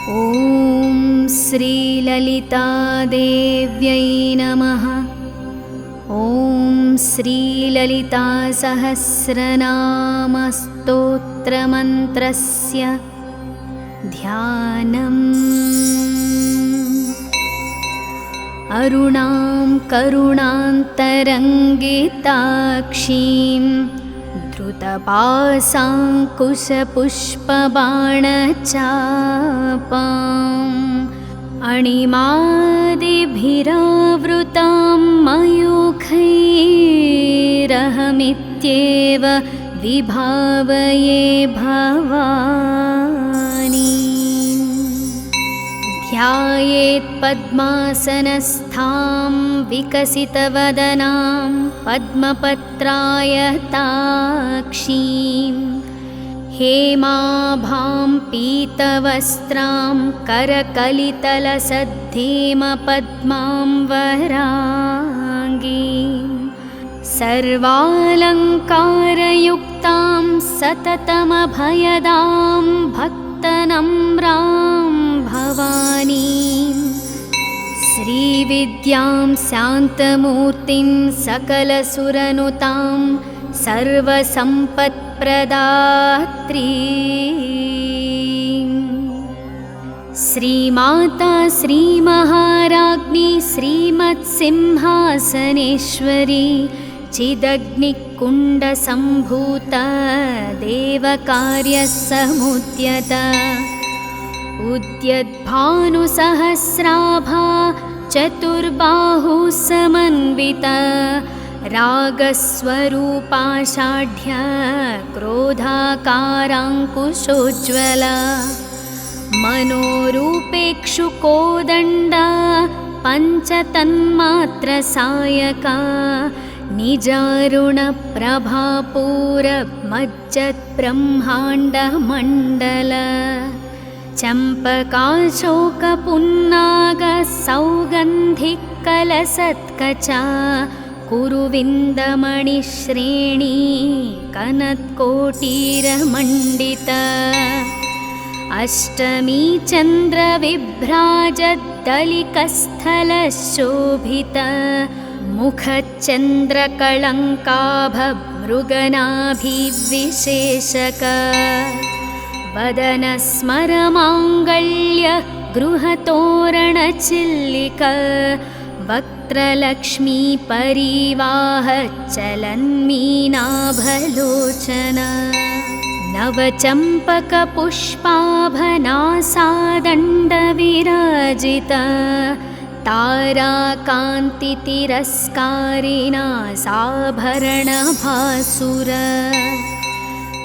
ॐ श्रीललितादेव्यै नमः। ॐ श्रीललितासहस्रनामस्तोत्रमन्त्रस्य ध्यानम्। अरुणां करुणान्तरङ्गिताक्षीं धृतपाशाङ्कुशपुष्पबाणचापाम् अणिमादिभिरावृतां मयूखैरहमित्येव विभावये भवानी। ध्यायेत् पद्मासनस्थां विकसितवदनां पद्मपत्रायताक्षीं हेमाभां पीतवस्त्रां करकलितलसद्धेमपद्मां वराङ्गीं सर्वालङ्कारयुक्तां सततमभयदां भक्तनम्रां भवानीं श्रीविद्यां शान्तमूर्तिं सकलसुरनुतां सर्वसम्पत्प्रदात्रीं श्रीमाता श्रीमहाराज्ञी श्रीमत्सिंहासनेश्वरी चिदग्निकुण्डसम्भूता देवकार्यसमुद्यता उद्यद्भानुसहस्राभा चतुर्बाहुसमन्विता रागस्वरूपाषाढ्य क्रोधाकाराङ्कुशोज्ज्वला मनोरूपेक्षुकोदण्डा पञ्चतन्मात्रसायका निजारुणप्रभापूरमज्जद्ब्रह्माण्डमण्डल चम्पकाशोकपुन्नागसौगन्धिकलसत्कचा कुरुविन्दमणिश्रेणी कनत्कोटीरमण्डिता अष्टमी चन्द्रविभ्राजद्दलिकस्थलशोभिता मुखचन्द्रकळङ्काभमृगनाभिविशेषका वदनस्मरमाङ्गल्य गृहतोरणचिल्लिका वक्त्रलक्ष्मी परिवाह चलन्मीनाभलोचना नवचम्पकपुष्पाभनासादण्डविराजिता ताराकान्तितिरस्कारिणा साभरणभासुरा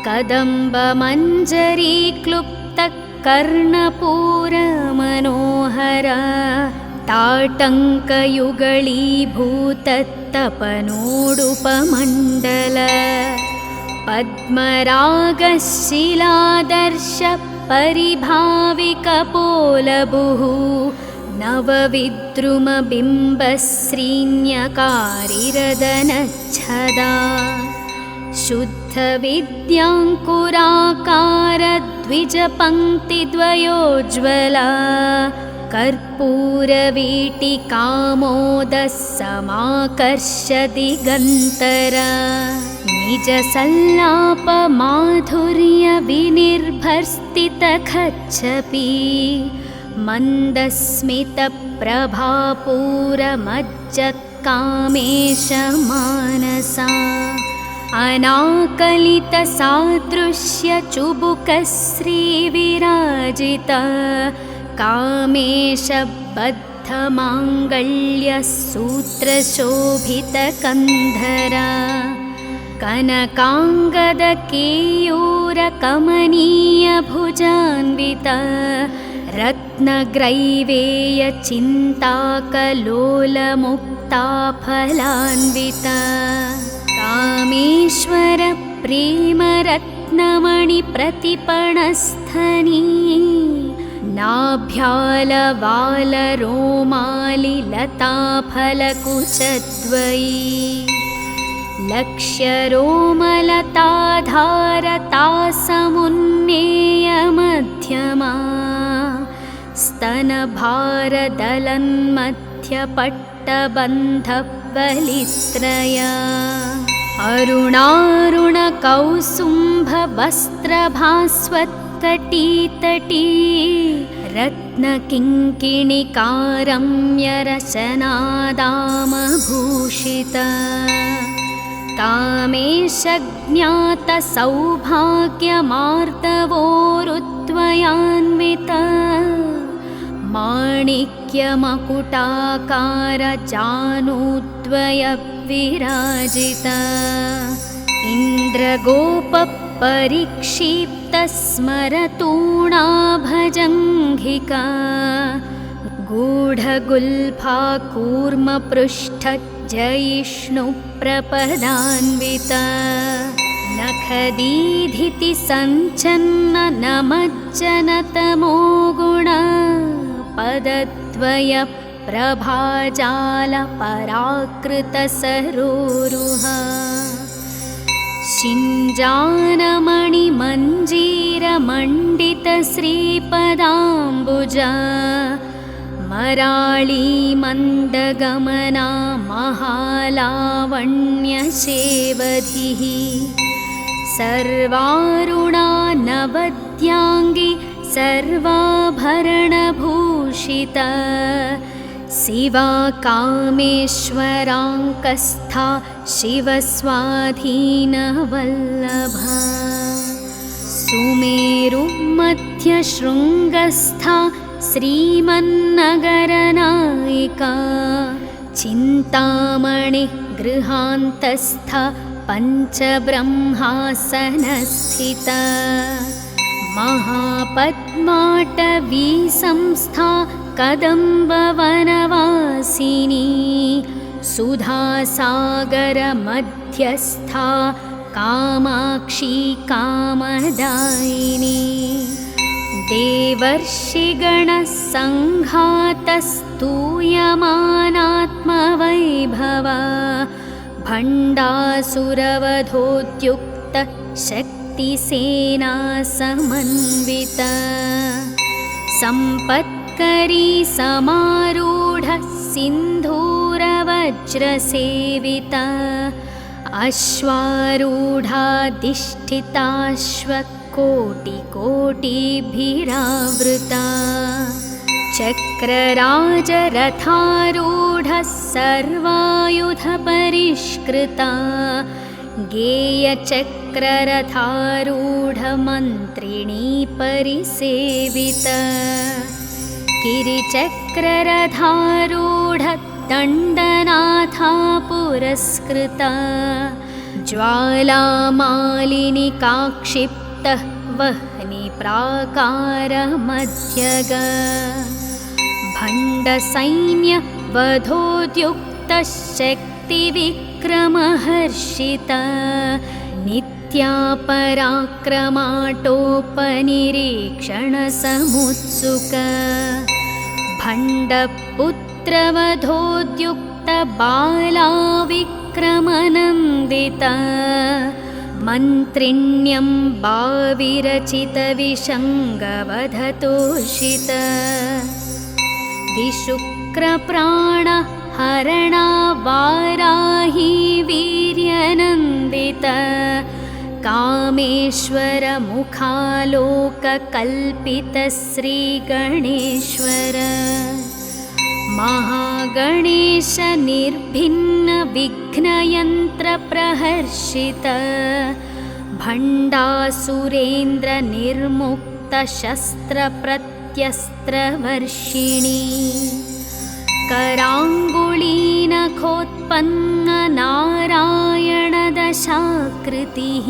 कदम्बमञ्जरीक्लुप्तकर्णपूरमनोहरा ताटङ्कयुगलीभूतत्तपनोडुपमण्डल पद्मरागशिलादर्श परिभाविकपोलभुः नवविद्रुमबिम्बश्रीन्यकारिरदनच्छदा शुद्धविद्याङ्कुराकारद्विजपङ्क्तिद्वयोज्ज्वला कर्पूरवीटिकामोदः समाकर्षदिगन्तरा निजसल्लापमाधुर्यविनिर्भर्स्थितखच्छपी मन्दस्मितप्रभापूरमज्जत्कामेशमानसा अनाकलितसादृश्यचुबुकश्रीविराजिता कामेशबद्धमाङ्गल्यसूत्रशोभितकन्धरा कनकाङ्गदकेयूरकमनीयभुजान्विता रत्नग्रैवेयचिन्ताकलोलमुक्ताफलान्विता कामेश्वरप्रेमरत्नमणिप्रतिपणस्थनी नाभ्यालवालरोमालिलताफलकुचद्वयी लक्ष्यरोमलताधारतासमुन्नेयमध्यमा स्तनभारदलन्मध्यपट्टबन्धबलित्रया अरुणारुणकौसुम्भवस्त्रभास्वत्कटीतटी रत्नकिङ्किणिकारम्यरचनादामभूषिता कामेशज्ञातसौभाग्यमार्दवोरुत्वयान्विता माणिक्यमकुटाकारजानूद्वयविराजिता इन्द्रगोपपरीक्षिप्तस्मरतूणाभजङ्घिका गूढगुल्फा कूर्मपृष्ठजयिष्णुप्रपदान्विता नखदीधितिसञ्चन्ननमज्जनतमो गुणा पदद्वयप्रभाजालपराकृतसरोरुहा शिञ्जानमणिमञ्जीरमण्डितश्रीपदाम्बुजा मराळीमन्दगमना महालावण्यसेवधिः सर्वारुणा नवद्याङ्गी सर्वाभरणभूषिता शिवा कामेश्वराङ्कस्था शिवस्वाधीनवल्लभा सुमेरुमध्यशृङ्गस्था श्रीमन्नगरनायिका चिन्तामणिः गृहान्तस्था पञ्चब्रह्मासनस्थिता महापद्माटवी संस्था कदम्बवनवासिनी सुधासागरमध्यस्था कामाक्षी कामदायिनी देवर्षिगणसङ्घातस्तूयमानात्मवैभवा भण्डासुरवधोद्युक्त शक्तिसेना समन्विता सम्पत्करी समारूढ सिन्धूरवज्रसेविता अश्वारूढाधिष्ठिताश्वकोटिकोटिभिरावृता चक्रराजरथारूढः सर्वायुधपरिष्कृता गेयचक्ररथारूढमन्त्रिणी परिसेविता गिरिचक्ररथारूढदण्डनाथा पुरस्कृता ज्वालामालिनिकाक्षिप्तः वह्निप्राकारमध्यगा भण्डसैन्यवधोद्युक्तशक्तिविक्रमहर्षिता नित्या पराक्रमाटोपनिरीक्षणसमुत्सुका भण्डपुत्रवधोद्युक्तबाला विक्रमनन्दिता मन्त्रिण्यं भाविरचितविशङ्गवधतोषिता विशुक्रप्राणहरणा वाराही वीर्यनन्दिता कामेश्वरमुखालोककल्पितश्रीगणेश्वर महागणेश निर्भिन्नविघ्नयन्त्रप्रहर्षिता भण्डासुरेन्द्रनिर्मुक्तशस्त्रप्रत्यस्त्रवर्षिणी कराङ्गुलीनखोत्पन्ननारायणदशाकृतिः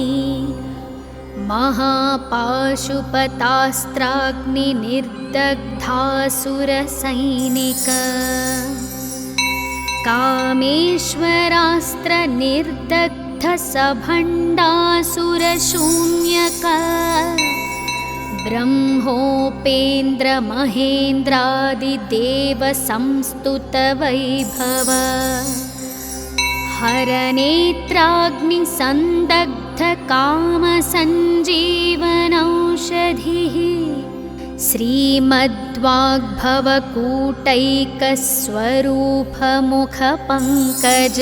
महापाशुपतास्त्राग्निनिर्दग्धासुरसैनिका कामेश्वरास्त्रनिर्दग्धसभण्डासुरशून्यका ब्रह्मोपेन्द्रमहेन्द्रादिदेवसंस्तुतवैभव हरनेत्राग्निसन्दग्धकामसञ्जीवनौषधिः श्रीमद्वाग्भवकूटैकस्वरूपमुखपङ्कज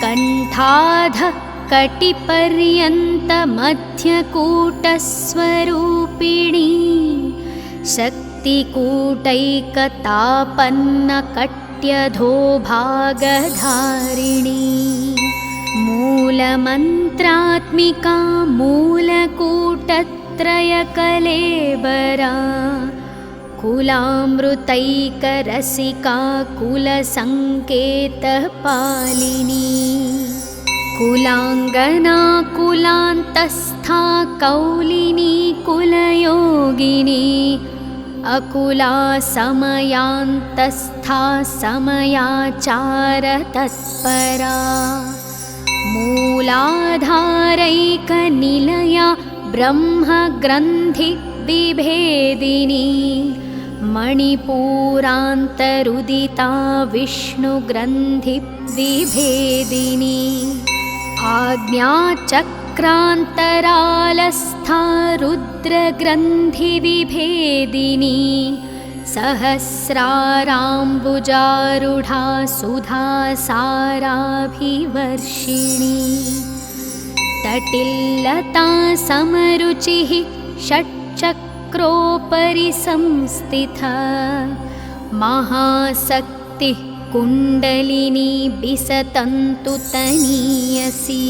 कण्ठाधः कटिपर्यन्तमध्यकूटस्वरूपिणी शक्तिकूटैकतापन्नकट्यधोभागधारिणी मूलमन्त्रात्मिका मूलकूटत्रयकलेबरा कुलामृतैकरसिका कुलसङ्केतपालिनी कुलाङ्गना कुलान्तस्था कौलिनी कुलयोगिनी अकुला समयान्तस्था समयाचारतत्परा मूलाधारैकनिलया ब्रह्मग्रन्थिविभेदिनी मणिपूरान्तरुदिता विष्णुग्रन्थिविभेदिनी आज्ञाचक्रान्तरालस्था रुद्रग्रन्थिविभेदिनी सहस्राराम्बुजारूढा सुधासाराभिवर्षिणी तटिल्लता समरुचिः षट्चक्रोपरि संस्थिता महाशक्तिः कुण्डलिनी बिसतन्तु तनीयसी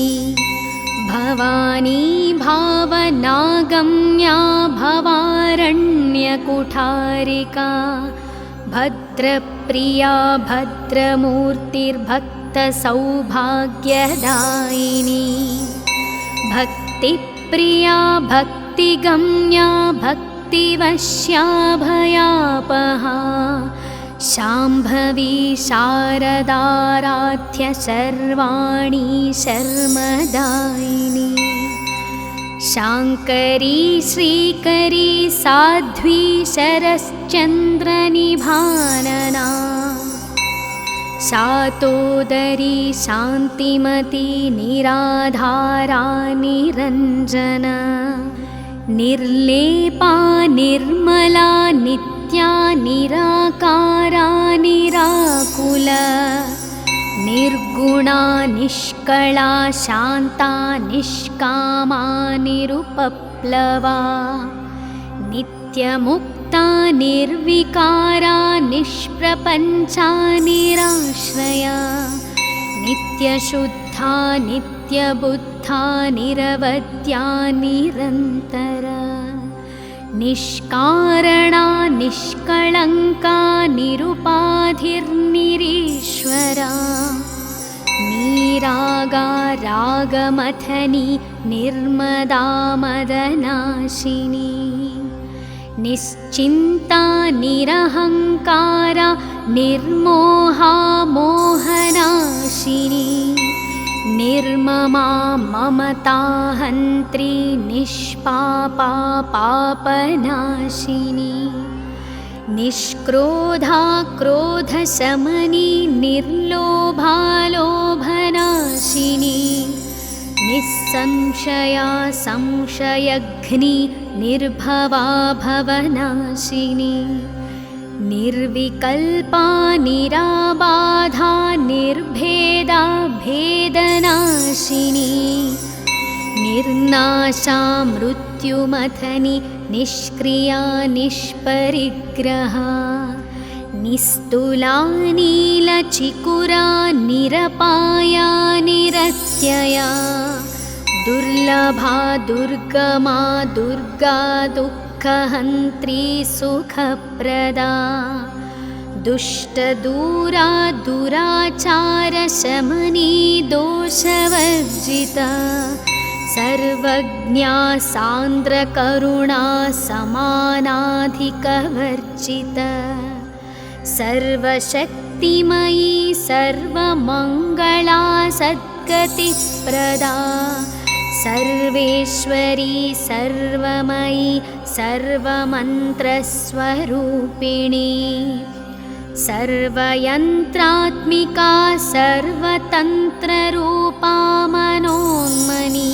भवानी भावनागम्या भवारण्यकुठारिका भद्रप्रिया भद्रमूर्तिर्भक्तसौभाग्यदायिनी भक्तिप्रिया भक्तिगम्या भक्तिवश्या भयापहा शाम्भवी शारदाराध्य सर्वाणि शर्मदायिनी शाङ्करी श्रीकरी साध्वी शरश्चन्द्रनिभानना शातोदरी शान्तिमती निराधारा निरञ्जना निर्लेपा निर्मला नित्या निराकारा निराकुला निर्गुणा निष्कला शान्ता निष्कामा निरुपप्लवा नित्यमुक्ता निर्विकारा निष्प्रपञ्चा निराश्रया नित्यशुद्धा नित्यबुद्धा निरवद्या निरन्तरा निष्कारणा निष्कळङ्का निरुपाधिर्निरीश्वरा निरागा रागमथनी निर्मदा मदनाशिनी निश्चिन्ता निरहङ्कारा निर्मोहा मोहनाशिनी निर्ममा ममताहन्त्री निष्पापा पापनाशिनी निष्क्रोधा क्रोधशमनी निर्लोभा लोभनाशिनी निस्संशया संशयघ्नी निर्भवा भवनाशिनी निर्विकल्पा निराबाधा निर्भेदा भेदनाशिनी निर्नाशा मृत्युमथनी निष्क्रिया निष्परिग्रहा निस्तुला नीलचिकुरा निरपाया निरत्यया दुर्लभा दुर्गमा दुर्गा दुःखहन्त्री सुखप्रदा दुष्टदूरा दुराचारशमनी दोषवर्जिता सर्वज्ञा सान्द्रकरुणा समानाधिकवर्जिता सर्वशक्तिमयी सर्वमङ्गला सद्गतिप्रदा सर्वेश्वरी सर्वमयी सर्वमन्त्रस्वरूपिणी सर्वयन्त्रात्मिका सर्वतन्त्ररूपा मनोन्मनी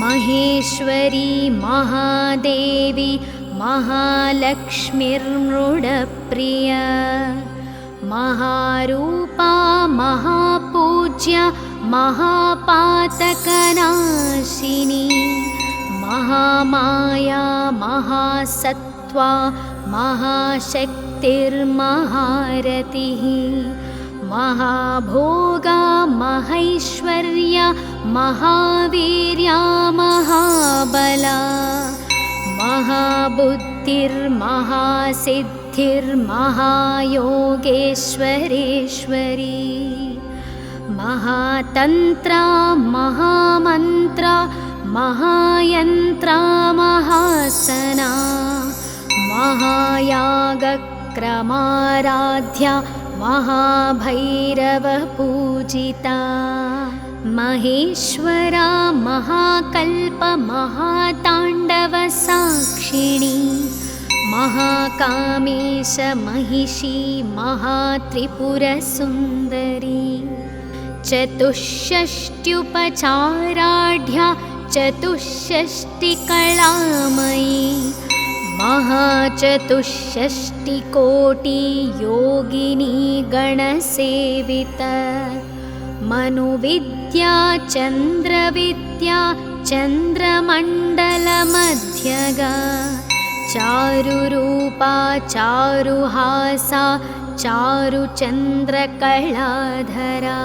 महेश्वरी महादेवी महालक्ष्मीर्मृडप्रिया महारूपा महापूज्या महापातकनाशिनी महामाया महासत्त्वा महाशक्तिर्महारतिः महाभोगा महैश्वर्या महावीर्या महाबला महाबुद्धिर्महासिद्धिर्महायोगेश्वरेश्वरी महातन्त्रा महामन्त्रा महायन्त्रा महासना महायागक्रमाराध्या महाभैरवपूजिता महेश्वरा महाकल्प महाताण्डवसाक्षिणी महाकामेश महिषी महात्रिपुरसुन्दरी चतुष्षष्ट्युपचाराढ्या चतुष्षष्टिकलामयी महाचतुष्षष्टिकोटियोगिनी गणसेविता मनुविद्या चन्द्रविद्या चन्द्रमण्डलमध्यगा चारुरूपा चारुहासा चारुचन्द्रकलाधरा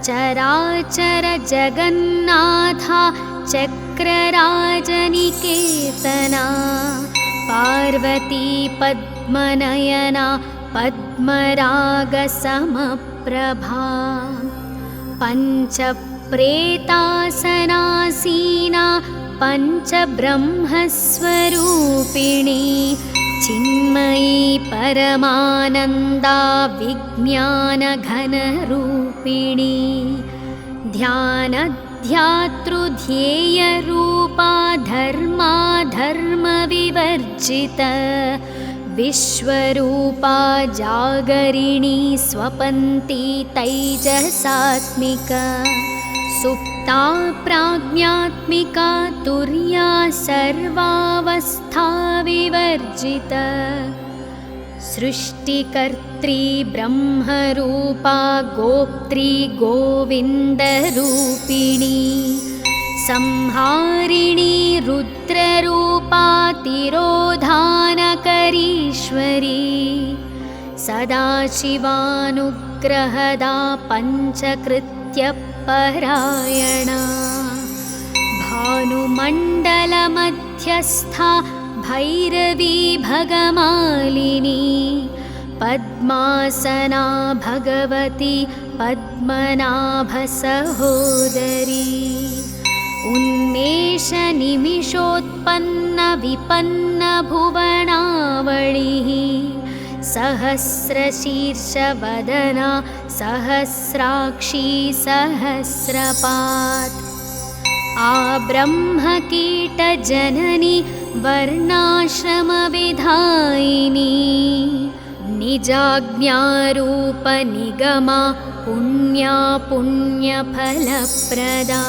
चराचर जगन्नाथा चक्रराजनिकेतना पार्वती पद्मनयना पद्मरागसमप्रभा पञ्चप्रेतासनासीना पञ्चब्रह्मस्वरूपिणी चिन्मयी परमानन्दा विज्ञानघनरूपिणी ध्यानध्यातृध्येयरूपा धर्मा धर्मविवर्जिता विश्वरूपा जागरिणी स्वपन्ती तैजसात्मिका सुप्ता प्राज्ञात्मिका तुर्या सर्वावस्था विवर्जिता सृष्टिकर्त्री ब्रह्मरूपा गोप्त्री गोविन्दरूपिणी संहारिणी रुद्ररूपा तिरोधानकरीश्वरी सदाशिवानुग्रहदा पञ्चकृत्यपरायणा भानुमण्डलमध्यस्था भैरवी भगमालिनी पद्मासना भगवती पद्मनाभसहोदरी उन्मेषनिमिषोत्पन्नविपन्नभुवनावळिः सहस्रशीर्षवदना सहस्राक्षी सहस्रपात् आब्रह्मकीटजननी वर्णाश्रमविधायिनी निजाज्ञारूपनिगमा पुण्या पुण्यफलप्रदा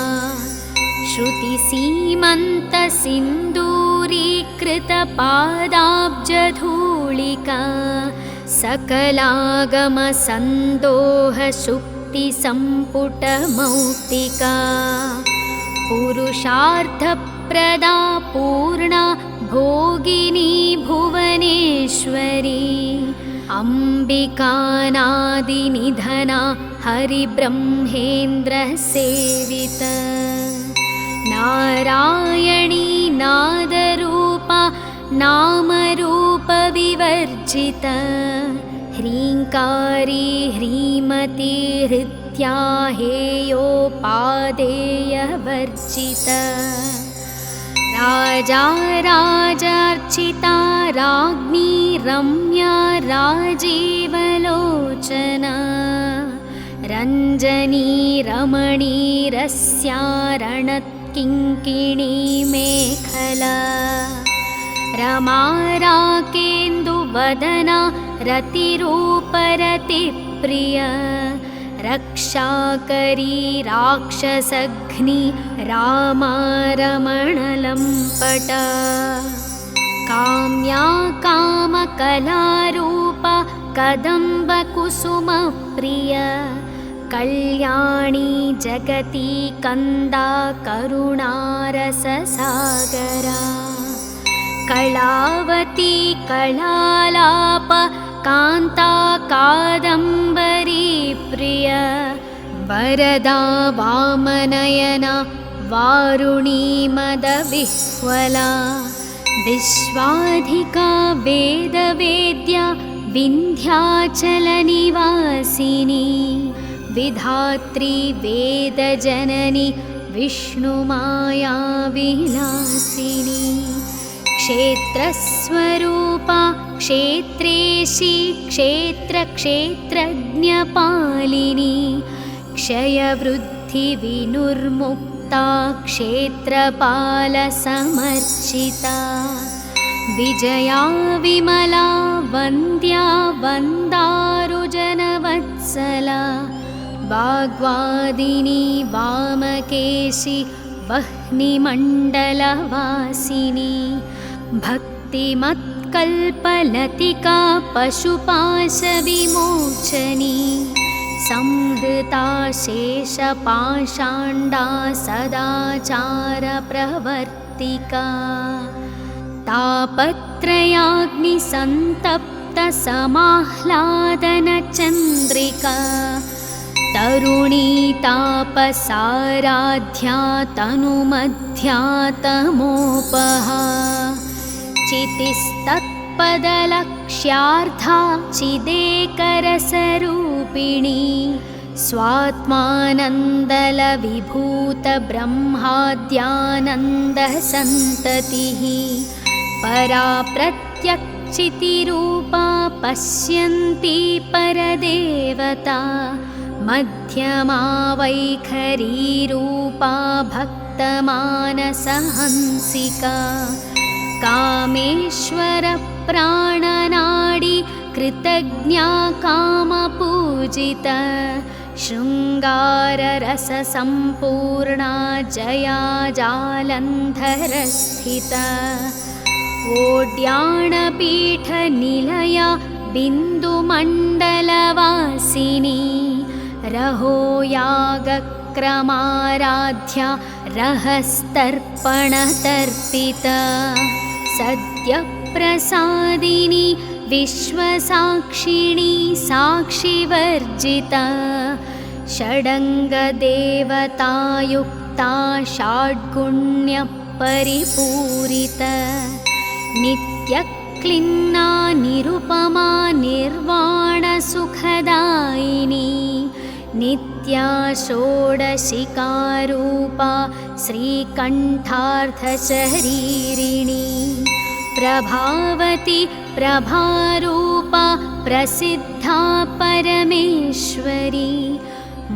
श्रुतिसीमन्तसिन्दूरीकृतपादाब्जधूलिका सकलागमसन्दोहसुक्तिसम्पुटमौक्तिका पुरुषार्थप्रदा पूर्णा भोगिनी भुवनेश्वरी अम्बिकानादिनिधना हरिब्रह्मेन्द्रसेविता नारायणी नादरूपा नामरूपविवर्जिता ह्रीङ्कारी ह्रीमती हृत्या हेयोपादेयवर्जिता राजा राजार्चिता राज्ञी रम्या राजीवलोचना रञ्जनी रमणी रस्यारणत्किङ्किणी मेखला रमा राकेन्दुवदना रतिरूपरतिप्रिया रक्षाकरी राक्षसघ्नि रामारमणलम्पट काम्या कामकलारूपा कदम्बकुसुमप्रिय कल्याणी जगती कन्दा करुणारससागरा कलावती कलालाप कान्ता कादम्बरी प्रिय वरदा वामनयना वारुणी मदविह्वला विश्वाधिका वेदवेद्या विन्ध्याचलनिवासिनी विधात्री वेदजननी विष्णुमाया विलासिनी क्षेत्रस्वरूपा क्षेत्रेशी क्षेत्रक्षेत्रज्ञपालिनी क्षयवृद्धिविनुर्मुक्ता क्षेत्रपालसमर्चिता विजया विमला वन्द्या वन्दारुजनवत्सला वाग्वादिनी वामकेशी वह्निमण्डलवासिनी भक्तिमत्कल्पलतिका पशुपाशविमोचनी संहृता शेषपाषाण्डा सदाचारप्रवर्तिका तापत्रयाग्निसन्तप्तसमाह्लादनचन्द्रिका तरुणी तापसाराध्या तनुमध्या तमोपहा चितिस्तत्पदलक्ष्यार्था चिदेकरसरूपिणी स्वात्मानन्दलविभूतब्रह्माद्यानन्दसन्ततिः परा प्रत्यक्षितिरूपा पश्यन्ती परदेवता मध्यमा वैखरीरूपा भक्तमानसहंसिका कामेश्वरप्राणनाडी कृतज्ञा कामपूजिता शृङ्गाररससम्पूर्णा जया जालन्धरस्थिता ओड्याणपीठनिलया बिन्दुमण्डलवासिनी रहो यागक्रमाराध्या रहस्तर्पणतर्पिता सद्यप्रसादिनी विश्वसाक्षिणी साक्षिवर्जिता षडङ्गदेवतायुक्ता षड्गुण्यपरिपूरिता नित्यक्लिन्ना निरुपमा निर्वाणसुखदायिनी नित्या षोडशिकारूपा श्रीकण्ठार्धशरीरिणी प्रभावती प्रभारूपा प्रसिद्धा परमेश्वरी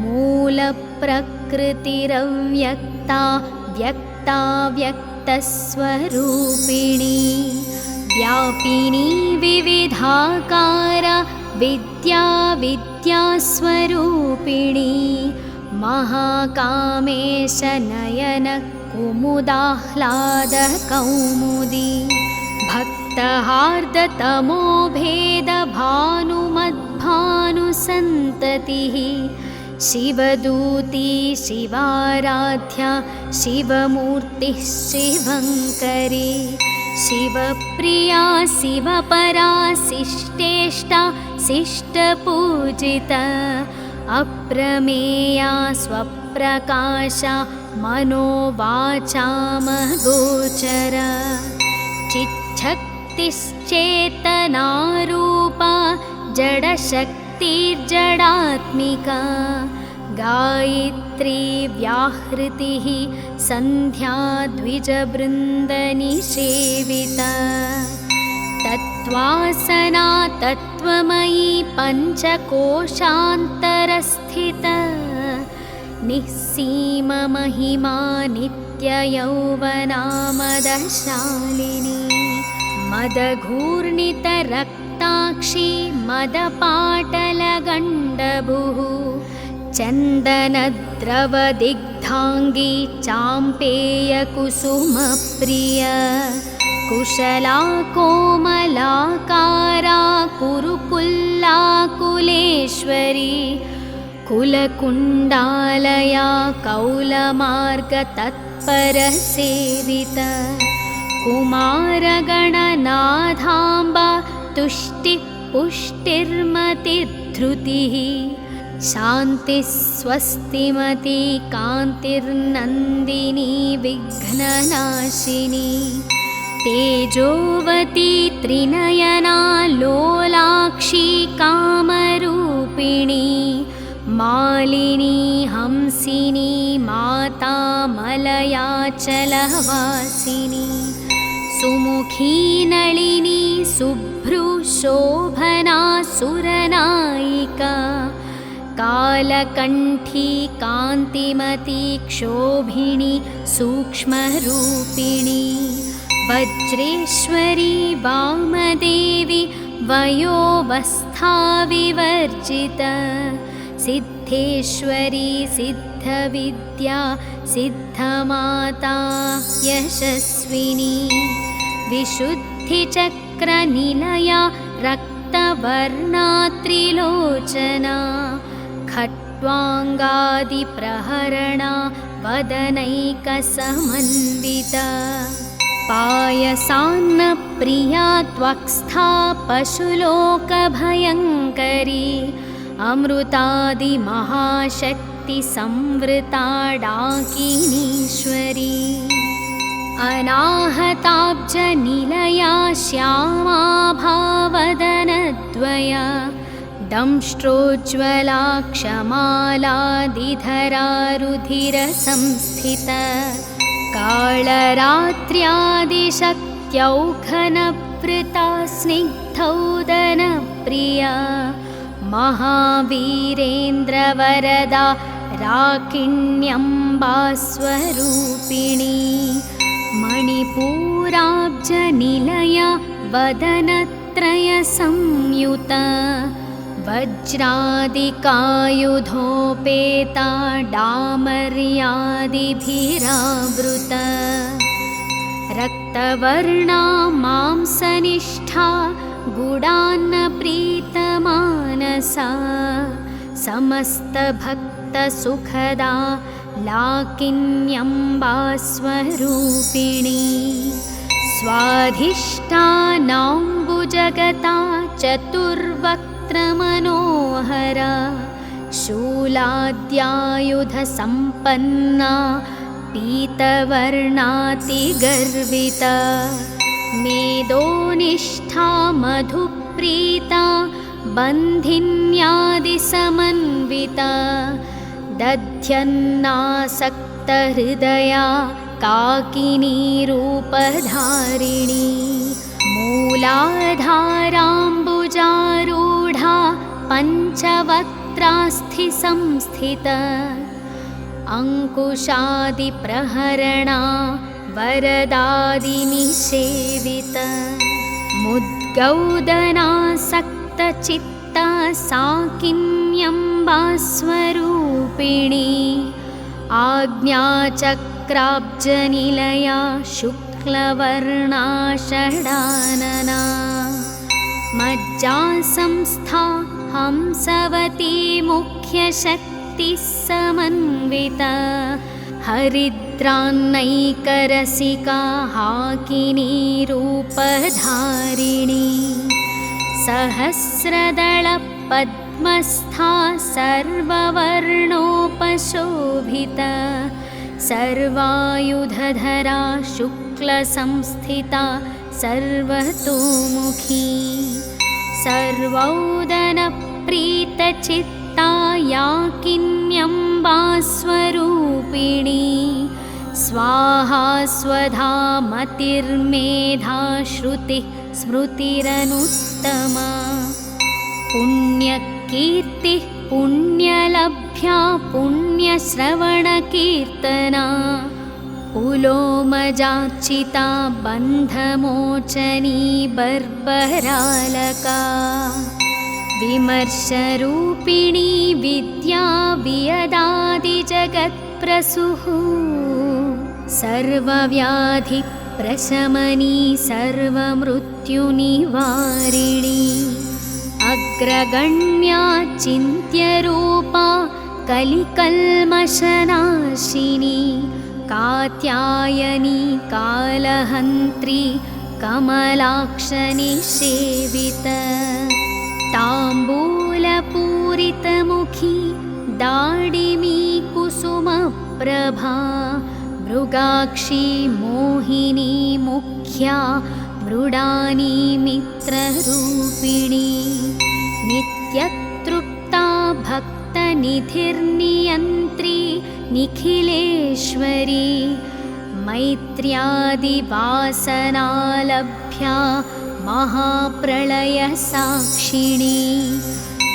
मूलप्रकृतिरव्यक्ता व्यक्ता व्यक्तस्वरूपिणी व्यापिनी विविधाकारा विद्या विद्यास्वरूपिणी महाकामेशनयन कुमुदाह्लादकौमुदी भक्तहार्दतमो भेदभानुमद्भानुसन्ततिः शिवदूती शिवाराध्या शिवमूर्तिः शिवङ्करी शिवप्रिया शिवपरा शिष्टेष्टा शिष्टपूजिता अप्रमेया स्वप्रकाशा मनोवाचामगोचरा चिच्छक्तिश्चेतनारूपा जडशक्तिर्जडात्मिका गायत्री व्याहृतिः सन्ध्या द्विजबृन्दनिषेविता तत्त्वासना तत्त्वमयी पञ्चकोशान्तरस्थिता निःसीममहिमा नित्ययौवनामदशालिनी मदघूर्णितरक्ताक्षी मदपाटलगण्डभुः चन्दनद्रवदिग्धाङ्गी चाम्पेयकुसुमप्रिय कुशला कोमलाकारा कुरुकुल्लाकुलेश्वरी कुलकुण्डालया कौलमार्गतत्परसेवित कुमारगणनाथाम्बा तुष्टिः पुष्टिर्मतिधृतिः शान्तिः स्वस्तिमती कान्तिर्नन्दिनी विघ्ननाशिनी तेजोवती त्रिनयना लोलाक्षी कामरूपिणी मालिनी हंसिनी माता मलयाचलवासिनी सुमुखी नलिनी शुभ्रुशोभना सुरनायिका कालकण्ठी कान्तिमती क्षोभिणी सूक्ष्मरूपिणी वज्रेश्वरी वामदेवी वयोवस्थाविवर्जिता सिद्धेश्वरी सिद्धविद्या सिद्धमाता यशस्विनी विशुद्धिचक्रनिलया रक्तवर्णा त्रिलोचना खट्वाङ्गादिप्रहरणा वदनैकसमन्विता पायसान्नप्रिया त्वक्स्था पशुलोकभयङ्करी अमृतादिमहाशक्तिसंवृता डाकिनीश्वरी अनाहताब्जनिलया श्यामा भावदनद्वया दंष्ट्रोज्ज्वला क्षमालादिधरा रुधिरसंस्थिता कालरात्र्यादिशक्त्यौघनवृता स्निग्धौदनप्रिया महावीरेन्द्रवरदा राकिण्यम्बास्वरूपिणी मणिपूराब्जनिलया वदनत्रयसंयुता वज्रादिकायुधोपेता डामर्यादिभिरावृता रक्तवर्णा मांसनिष्ठा गुडान्नप्रीतमानसा समस्तभक्तसुखदा लाकिन्यम्बास्वरूपिणी स्वाधिष्ठानाम्बुजगता चतुर्वक्त्रमनोहरा शूलाद्यायुधसम्पन्ना पीतवर्णातिगर्विता मेदोनिष्ठा मधुप्रीता बन्धिन्यादिसमन्विता दध्यन्नासक्तहृदया काकिनीरूपधारिणी मूलाधाराम्बुजारूढा पञ्चवक्त्रास्थिसंस्थिता अङ्कुशादिप्रहरणा वरदादिनिषेविता मुद्गौदनासक्तचित्ता साकिन्यम्बास्वरूपिणी आज्ञाचक्राब्जनिलया शुक्लवर्णा षडानना मज्जासंस्था हंसवती मुख्यशक्तिः समन्विता हरिद्रान्नैकरसिका हाकिनीरूपधारिणी सहस्रदलपद्मस्था सर्ववर्णोपशोभिता सर्वायुधधरा शुक्लसंस्थिता सर्वतोमुखी सर्वौदनप्रीतचित्ता याकिन्यम्बास्वरूपिणी स्वाहा स्वधा मतिर्मेधा श्रुतिः स्मृतिरनुत्तमा पुण्यकीर्तिः पुण्यलभ्या पुण्यश्रवणकीर्तना पुलोमजाचिता बन्धमोचनी बर्बरालका विमर्शरूपिणी विद्या वियदादिजगत्प्रसूः सर्वव्याधिप्रशमनी सर्वमृत्युनिवारिणी अग्रगण्या चिन्त्यरूपा कलिकल्मषनाशिनी कात्यायनी कालहन्त्री कमलाक्षनिषेवित ताम्बूलपूरितमुखी दाडिमी कुसुमप्रभा मृगाक्षी मोहिनी मुख्या मृडानी मित्ररूपिणी नित्यतृप्ता भक्तनिधिर्नियन्त्री निखिलेश्वरी मैत्र्यादिवासनालभ्या महाप्रलयसाक्षिणी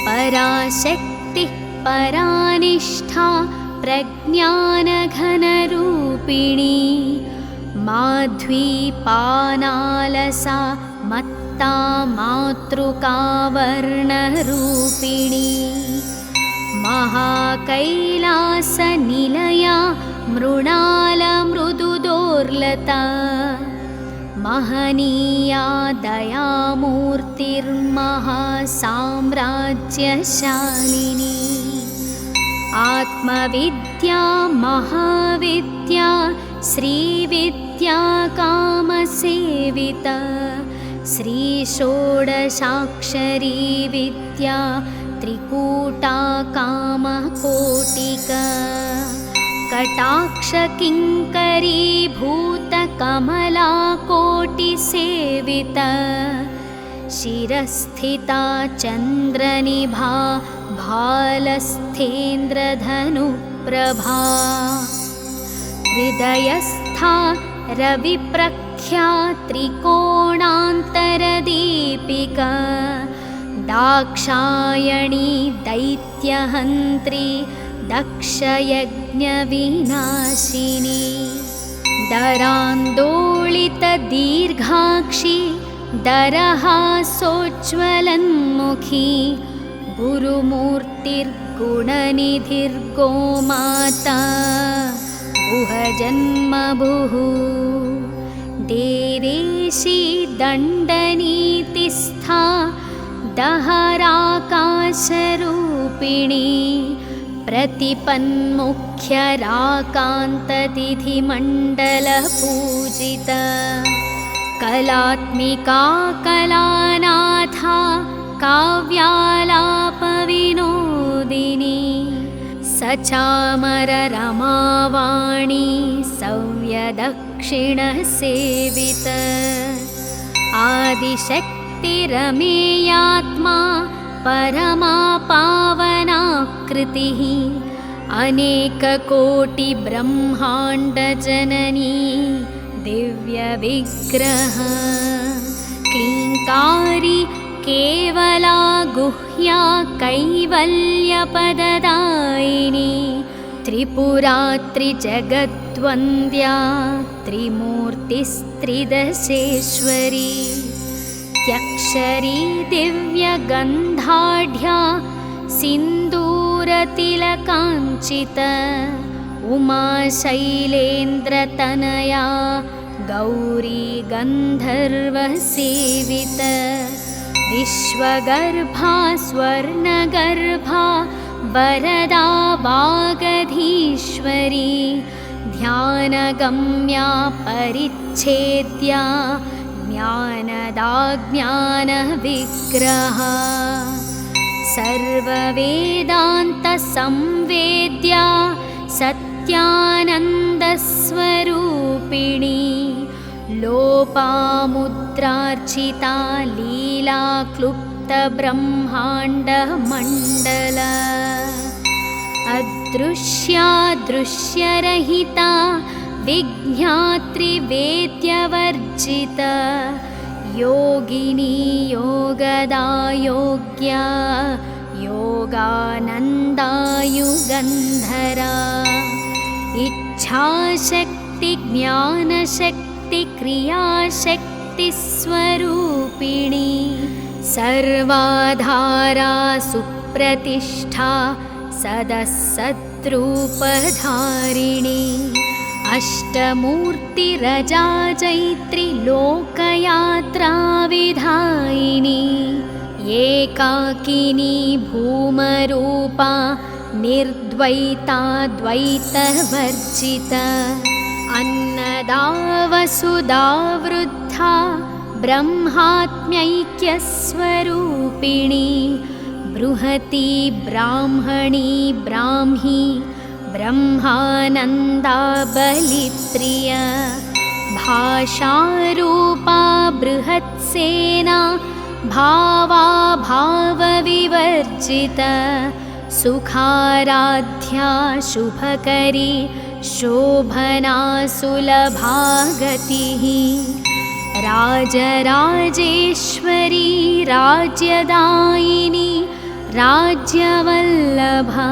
पराशक्तिः परानिष्ठा प्रज्ञानघनरूपिणी माध्वीपानालसा मत्ता मातृकावर्णरूपिणी महाकैलासनिलया मृणालमृदुदोर्लता महनीया दयामूर्तिर्महासाम्राज्यशालिनी आत्मविद्या महाविद्या श्रीविद्या कामसेविता श्रीषोडशाक्षरी विद्या त्रिकूटा कामकोटिका कटाक्षकिङ्करीभूतकमलाकोटिसेविता शिरस्थिता चन्द्रनिभा भालस्थेन्द्रधनुप्रभा हृदयस्था रविप्रख्या त्रिकोणान्तरदीपिका दाक्षायणी दैत्यहन्त्री दक्षयज्ञविनाशिनी दरान्दोलितदीर्घाक्षी दरहासोज्ज्वलन्मुखी गुरुमूर्तिर्गुणनिधिर्गोमाता गुहजन्मभुः देवेशी दण्डनीतिस्था दहराकाशरूपिणी प्रतिपन्मुख्यराकान्ततिथिमण्डलपूजिता कलात्मिका कलानाथा काव्यालापविनोदिनी सचामररमावाणी सव्यदक्षिणसेविता आदिशक्तिरमेयात्मा परमा पावनाकृतिः अनेककोटिब्रह्माण्डजननी दिव्यविग्रह क्लीङ्कारी केवला गुह्या कैवल्यपददायिनी त्रिपुरा त्रिजगद्वन्द्या त्रिमूर्तिस्त्रिदशेश्वरी त्यक्षरी दिव्यगन्धाढ्या सिन्दूरतिलकाञ्चिता उमाशैलेन्द्रतनया गौरी गन्धर्वसेविता विश्वगर्भा स्वर्णगर्भा वरदा वागधीश्वरी ध्यानगम्या परिच्छेद्या ज्ञानदा ज्ञानविग्रहा सर्ववेदान्तसंवेद्या सत्यानन्दस्वरूपिणी लोपामुद्रार्चिता लीलाक्लुप्तब्रह्माण्डमण्डला अदृश्या दृश्यरहिता विज्ञात्रिवेद्यवर्जिता योगिनी योगदा योग्या योगानन्दायुगन्धरा इच्छाशक्ति ज्ञानशक्ति क्रियाशक्तिस्वरूपिणी सर्वाधारा सुप्रतिष्ठा सदसद्रूपधारिणी अष्टमूर्तिरजा चैत्री लोकयात्राविधायिनी एकाकिनी भूमरूपा निर्द्वैता द्वैतवर्जिता अन्नदा वसुधा वृद्धा ब्रह्मात्म्यैक्यस्वरूपिणी बृहती ब्राह्मणी ब्राह्मी ब्रह्मानन्दा बलिप्रिया भाषारूपा बृहत्सेना भावा भावविवर्जिता सुखाराध्या शुभकरी शोभना सुलभा गतिः राजराजेश्वरी राज्यदायिनी राज्यवल्लभा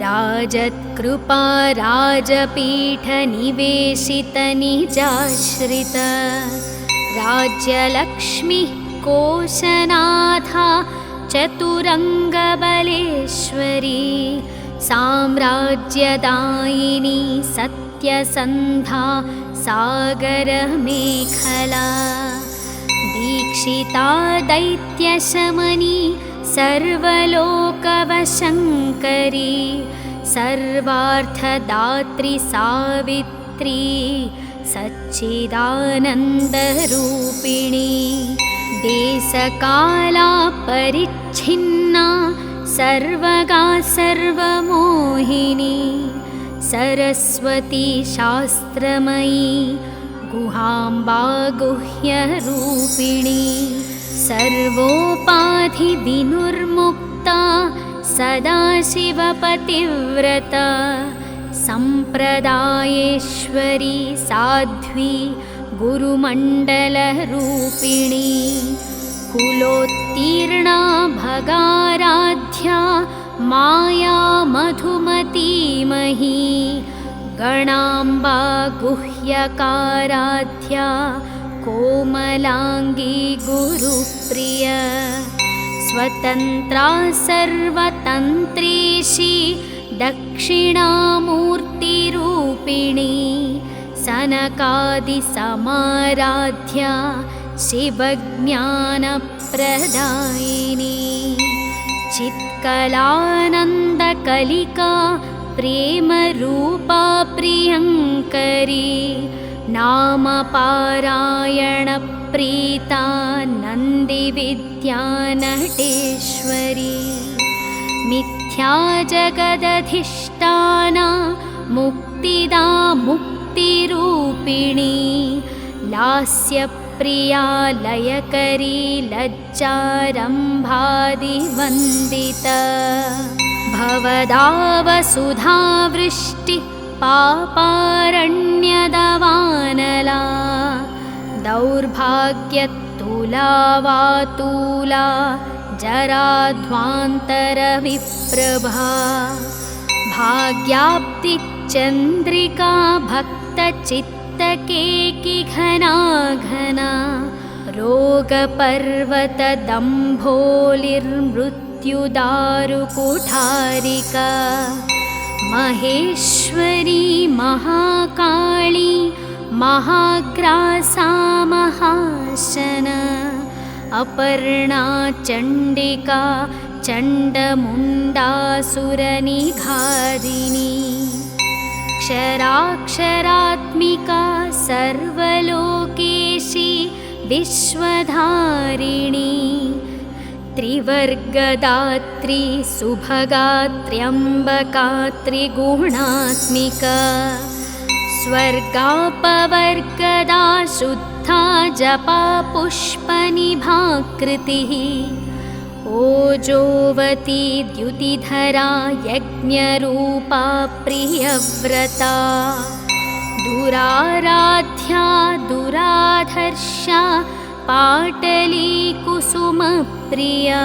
राजत्कृपा राजपीठनिवेशितनिजाश्रिता राज्यलक्ष्मी कोशनाथा चतुरङ्गबलेश्वरी साम्राज्यदायिनी सत्यसन्धा सागरमेखला दीक्षिता दैत्यशमनी सर्वलोकवशङ्करी सर्वार्थदात्री सावित्री सच्चिदानन्दरूपिणी देशकाला परिच्छिन्ना सर्वगा सर्वमोहिनी सरस्वती शास्त्रमयी गुहाम्बा गुह्यरूपिणी सर्वोपाधिविनुर्मुक्ता सदाशिवपतिव्रता सम्प्रदायेश्वरी साध्वी गुरुमण्डलरूपिणी कुलोत्तीर्णा भगाराध्या माया मधुमतीमही गणाम्बा गुह्यकाराध्या कोमलाङ्गी गुरुप्रिया स्वतन्त्रा सर्वतन्त्रीशी दक्षिणामूर्तिरूपिणी सनकादिसमाराध्या शिवज्ञानप्रदायिनी चित्कलानन्दकलिका प्रेमरूपा प्रियङ्करी नामपारायणप्रीता नन्दिविद्यानटेश्वरी मिथ्या जगदधिष्ठाना मुक्तिदा मुक्तिरूपिणी लास्यप्रिया लयकरी लज्जारम्भादिवन्दिता भवदा वसुधा वृष्टि पापारण्यदवानला दौर्भाग्यतुला वातूला जराध्वान्तरविप्रभा भाग्याप्तिचन्द्रिका भक्तचित्तकेकिघना घना रोगपर्वतदम्भोलिर्मृत्युदारुकुठारिका महेश्वरी महाकाली महाग्रासा महाशना अपर्णा चण्डिका चण्डमुण्डासुरनिघादिनी क्षराक्षरात्मिका सर्वलोकेशी विश्वधारिणी त्रिवर्गदात्री सुभगात्र्यम्बका त्रिगुणात्मिका स्वर्गापवर्गदा शुद्धा जपा पुष्पनिभाकृतिः ओजोवती द्युतिधरा यज्ञरूपा प्रियव्रता दुराराध्या दुराधर्षा पाटली कुसुमप्रिया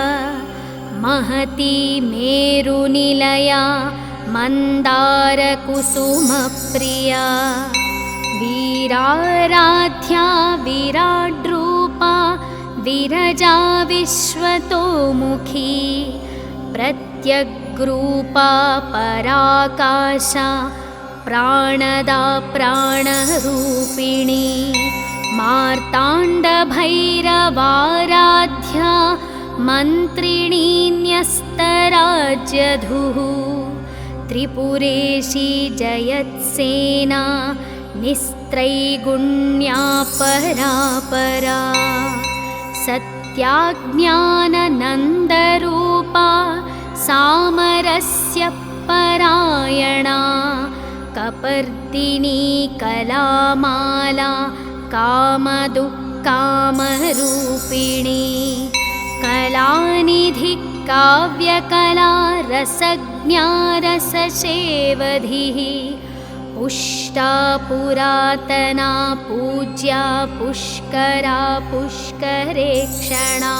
महती मेरुनिलया मन्दारकुसुमप्रिया वीराराध्या विराड्रूपा विरजा विश्वतोमुखी प्रत्यग्रूपा पराकाशा प्राणदा प्राणरूपिणी मार्ताण्डभैरवाराध्या मन्त्रिणी न्यस्तराज्यधुः त्रिपुरेशी जयत्सेना निस्त्रैगुण्या परापरा सत्याज्ञाननन्दरूपा सामरस्य परायणा कपर्दिनी कलामाला कामदुःकामरूपिणी कलानिधि काव्यकला रसज्ञा रससेवधिः पुष्टा पुरातना पूज्या पुष्करा पुष्करेक्षणा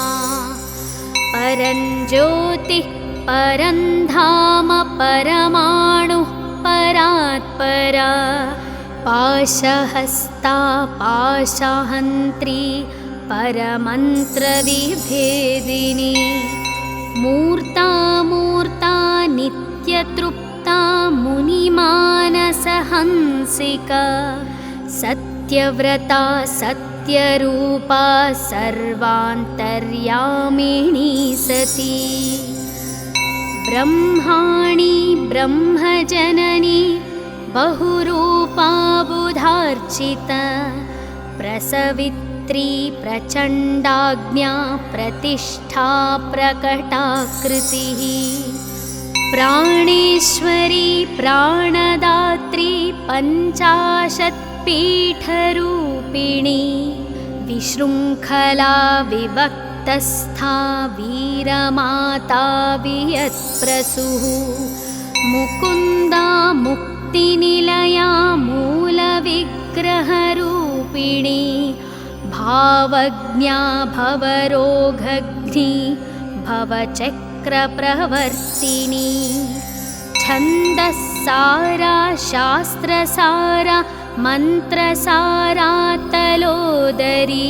परञ्ज्योतिः परन्धाम परमाणुः परात्परा पाशहस्ता पाशहन्त्री परमन्त्रविभेदिनी मूर्ता मूर्ता नित्यतृप्ता मुनिमानसहंसिका सत्यव्रता सत्यरूपा सर्वान्तर्यामिणी सती ब्रह्माणि ब्रह्मजननी बहुरूपा बुधार्चिता प्रसवित्री प्रचण्डाज्ञा प्रतिष्ठा प्रकटाकृतिः प्राणेश्वरी प्राणदात्री पञ्चाशत्पीठरूपिणी विशृङ्खला विभक्तस्था वीरमाता वियत्प्रसूः मुकुन्दा मुक्तिनिलया मूलविग्रहरूपिणी भावज्ञा भवरोगघ्नी भवचक्रप्रवर्तिनी छन्दस्सारा शास्त्रसारा मन्त्रसारा तलोदरी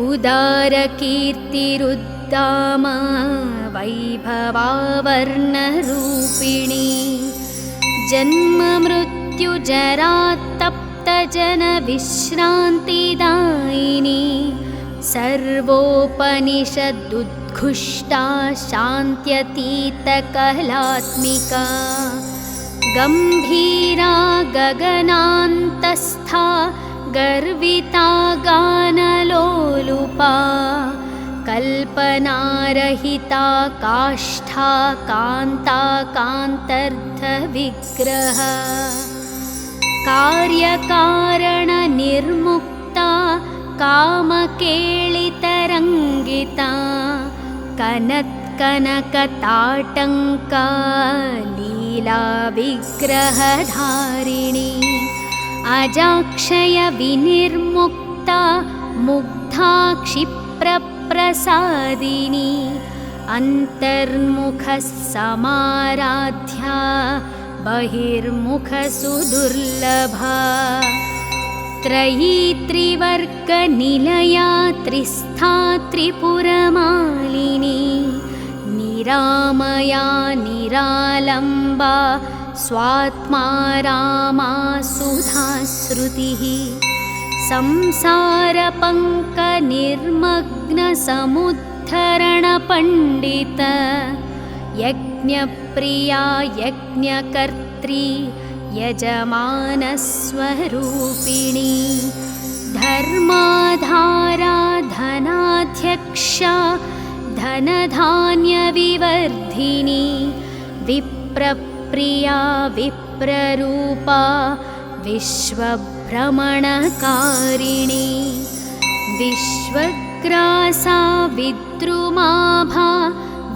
उदारकीर्तिरुद्दाम वैभवावर्णरूपिणी जन्ममृत्युजरात्तप्तजनविश्रान्तिदायिनी सर्वोपनिषदुद्घुष्टा शान्त्यतीतकलात्मिका गम्भीरा गगनान्तस्था गर्विता गानलोलुपा कल्पनारहिता काष्ठा कान्ता कान्तर्थविग्रह कार्यकारणनिर्मुक्ता कामकेलितरङ्गिता कनत्कनकताटङ्का लीलाविग्रहधारिणी अजाक्षयविनिर्मुक्ता मुग्धा क्षिप्रप्रसादिनी अन्तर्मुखसमाराध्या बहिर्मुखसुदुर्लभा त्रयी त्रिवर्गनिलया त्रिस्था त्रिपुरमालिनी निरामया निरालम्बा स्वात्मा रामा सुधाश्रुतिः संसारपङ्कनिर्मग्नसमुद्धरणपण्डित यज्ञप्रिया यज्ञकर्त्री यजमानस्वरूपिणी धर्माधारा धनाध्यक्षा धनधान्यविवर्धिनी विप्रप्रिया विप्ररूपा विश्वभ्रमणकारिणी विश्वग्रासा विद्रुमाभा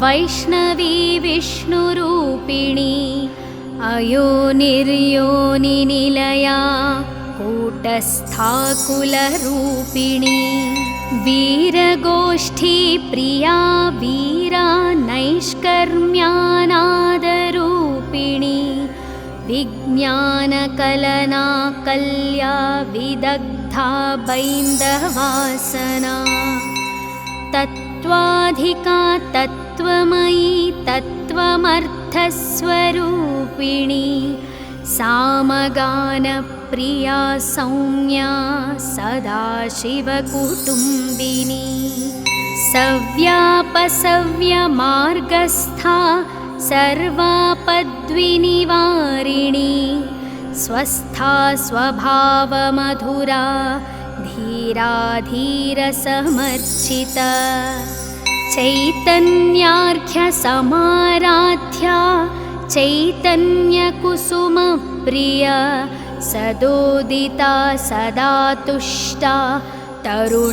वैष्णवी विष्णुरूपिणी अयोनिर्योनिनिलया कूटस्थाकुलरूपिणी वीरगोष्ठी प्रिया वीरा नैष्कर्म्यानादरूपिणी विज्ञानकलना कल्या विदग्धा बैन्दवासना तत्त्वाधिका तत्त्वमयी तत्त्वमर्थस्वरूपिणी सामगानप्रिया सौम्या सदाशिवकुटुम्बिनी सव्यापसव्यमार्गस्था सर्वापद्विनिवारिणी स्वस्था स्वभावमधुरा धीरा धीरसमर्चिता चैतन्यार्घ्यसमाराध्या चैतन्यकुसुमप्रिया सदोदिता सदा तुष्टा तरुणादित्यपाटला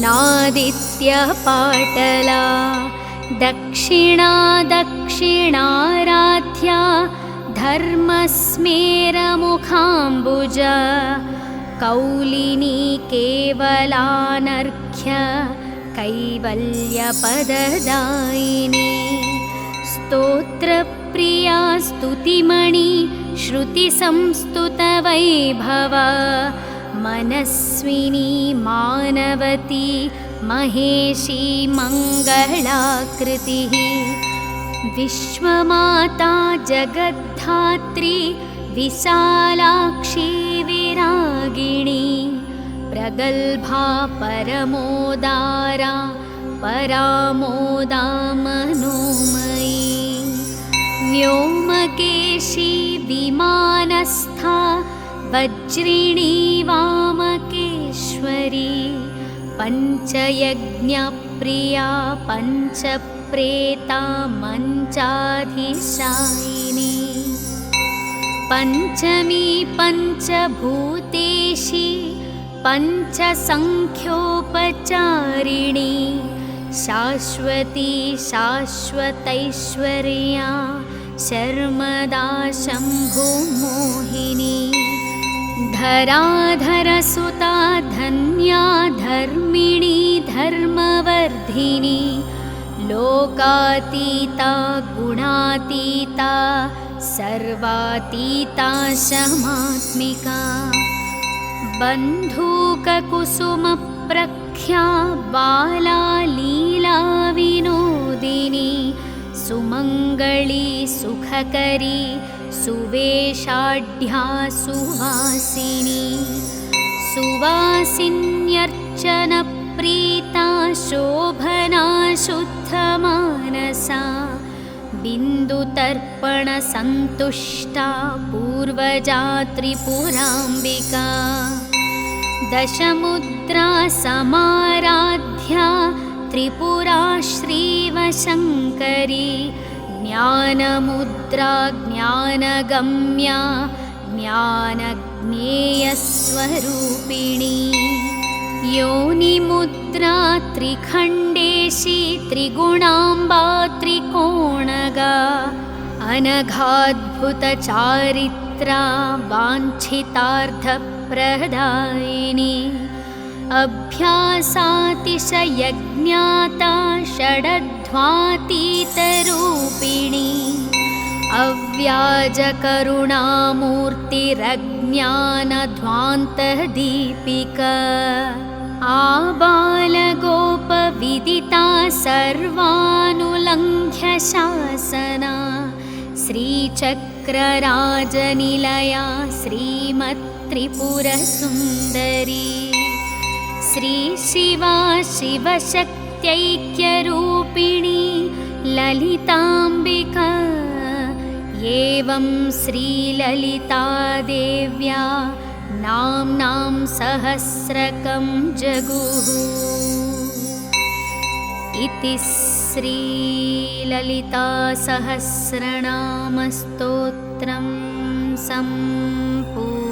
दक्षिणा दक्षिणाराध्या धर्मस्मेरमुखाम्बुजा कौलिनी केवलानर्घ्य कैवल्यपददायिनी स्तोत्रप्रिया स्तुतिमणि श्रुतिसंस्तुतवैभव मनस्विनी मानवती महेशी मङ्गलाकृतिः विश्वमाता जगद्धात्री विशालाक्षी विरागिणी प्रगल्भा परमोदारा परामोदा मनोमयी व्योमकेशी विमानस्था वज्रिणी वामकेश्वरी पञ्चयज्ञप्रिया पञ्चप्रेता मञ्चाधीशायिनी पञ्चमी पञ्चभूतेशी पञ्चसङ्ख्योपचारिणी शाश्वती शाश्वतैश्वर्या शर्मदा शम्भुमोहिनी धराधरसुता धन्या धर्मिणी धर्मवर्धिनी लोकातीता गुणातीता सर्वातीता शमात्मिका बन्धूककुसुमप्रख्या बाला लीला विनोदिनी सुमङ्गली सुखकरी सुवेशाढ्या सुवासिनी सुवासिन्यर्चनप्रीता शोभना शुद्धमानसा बिन्दुतर्पणसन्तुष्टा पूर्वजा त्रिपुराम्बिका दशमुद्रा समाराध्या त्रिपुरा श्रीवशङ्करी ज्ञानमुद्रा ज्ञानगम्या ज्ञानज्ञेयस्वरूपिणी योनिमुद्रा त्रिखण्डेशी त्रिगुणाम्बा त्रिकोणगा अनघाद्भुतचारित्रा वाञ्छितार्थप्रदायिनी अभ्यासातिशयज्ञाता षडध्वातीतरूपिणी अव्याजकरुणामूर्तिरज्ञानध्वान्तदीपिका आबालगोपविदिता सर्वानुलङ्घ्य शासना श्रीचक्रराजनिलया श्रीमत्त्रिपुरसुन्दरी श्रीशिवा शिवशक्त्यैक्यरूपिणी ललिताम्बिका एवं श्रीललितादेव्या नाम्नां सहस्रकं जगुः इति श्रीललितासहस्रनामस्तोत्रं सम्पूर्णम्।